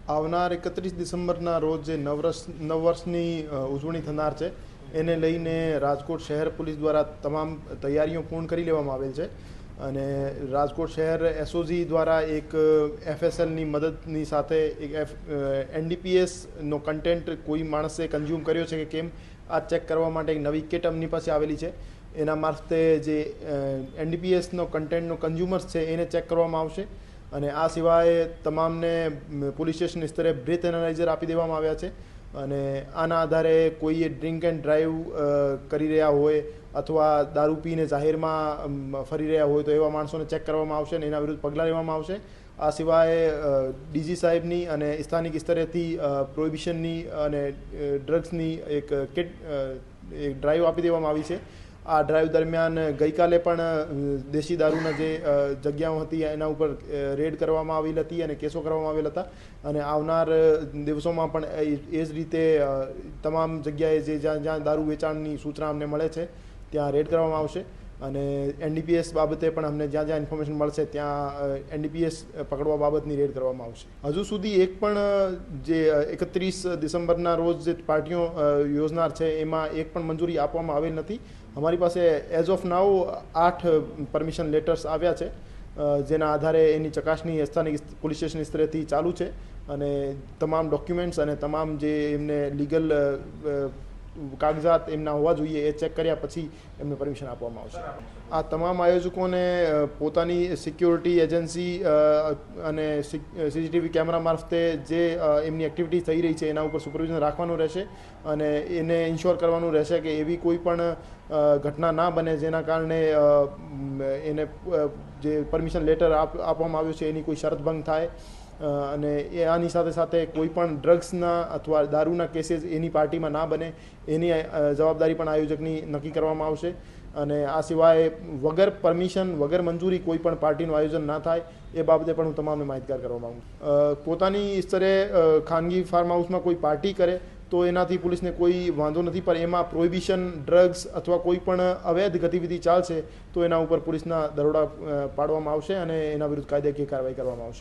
આવનાર 31 ડિસેમ્બરના રોજ જે નવવર્ષની ઉજવણી થનાર છે એને લઈને રાજકોટ શહેર પોલીસ દ્વારા તમામ તૈયારીઓ પૂર્ણ કરી લેવામાં આવેલ છે અને રાજકોટ શહેર એસઓજી દ્વારા એક એફએસએલની મદદની સાથે એક એનડીપીએસનો કન્ટેન્ટ કોઈ માણસે કન્ઝ્યુમ કર્યો છે કે કેમ આ ચેક કરવા માટે એક નવી કિટ એમની પાસે આવેલી છે. એના મારફતે જે એનડીપીએસનો કન્ટેન્ટનો કન્ઝ્યુમર્સ છે એને ચેક કરવામાં આવશે અને આ સિવાય તમામને પોલીસ સ્ટેશન સ્તરે બ્રેથ એનાલાઇઝર આપી દેવામાં આવ્યા છે અને આના આધારે કોઈએ ડ્રિંક એન્ડ ડ્રાઈવ કરી રહ્યા હોય અથવા દારૂ પીને જાહેરમાં ફરી રહ્યા હોય તો એવા માણસોને ચેક કરવામાં આવશે અને એના વિરુદ્ધ પગલાં લેવામાં આવશે. આ સિવાય ડીજી સાહેબની અને સ્થાનિક સ્તરેથી પ્રોહિબિશનની અને ડ્રગ્સની એક ડ્રાઈવ આપી દેવામાં આવી છે. આ ડ્રાઈવ દરમિયાન ગઈકાલે પણ દેશી દારૂના જે જગ્યાઓ હતી એના ઉપર રેડ કરવામાં આવેલ હતી અને કેસો કરવામાં આવેલ હતા અને આવનાર દિવસોમાં પણ એ જ રીતે તમામ જગ્યાએ જે જ્યાં દારૂ વેચાણની સૂચના અમને મળે છે ત્યાં રેડ કરવામાં આવશે અને એનડીપીએસ બાબતે પણ અમને જ્યાં ઇન્ફોર્મેશન મળશે ત્યાં એનડીપીએસ પકડવા બાબતની રેડ કરવામાં આવશે. હજુ સુધી એક પણ જે 31 ડિસેમ્બરના રોજ જે પાર્ટીઓ યોજનાર છે એમાં એક પણ મંજૂરી આપવામાં આવેલ નથી. અમારી પાસે as of now 8 permission letters આવ્યા છે જેના આધારે એની ચકાસણી સ્થાનિક પોલીસ સ્ટેશન સ્તરેથી ચાલુ છે અને તમામ ડોક્યુમેન્ટ્સ અને તમામ જે એમને લીગલ કાગજાત એમના હોવા જોઈએ એ ચેક કર્યા પછી એમને પરમિશન આપવામાં આવશે. આ તમામ આયોજકોને પોતાની સિક્યોરિટી એજન્સી અને સીસીટીવી કેમેરા મારફતે જે એમની એક્ટિવિટી થઈ રહી છે એના ઉપર સુપરવિઝન રાખવાનું રહેશે અને એને ઇન્શ્યોર કરવાનું રહેશે કે એવી કોઈ પણ ઘટના ના બને જેના કારણે એને જે પરમિશન લેટર આપવામાં આવ્યું છે એની કોઈ શરત ભંગ થાય અને આની સાથે સાથે કોઈ પણ ડ્રગ્સના અથવા દારૂના કેસીસ એની પાર્ટીમાં ના બને એની જવાબદારી પણ આયોજકની નક્કી કરવામાં આવશે અને આ સિવાય વગર પરમિશન વગર મંજૂરી કોઈ પણ પાર્ટીનું આયોજન ના થાય એ બાબતે પણ હું તમામને માહિતગાર કરવા માગું. પોતાની સ્તરે ખાનગી ફાર્મ હાઉસમાં કોઈ પાર્ટી કરે તો એનાથી પોલીસને કોઈ વાંધો નથી, પણ એમાં પ્રોહિબિશન ડ્રગ્સ અથવા કોઈ પણ અવૈધ ગતિવિધિ ચાલશે તો એના ઉપર પોલીસના દરોડા પાડવામાં આવશે અને એના વિરુદ્ધ કાયદાકીય કાર્યવાહી કરવામાં આવશે.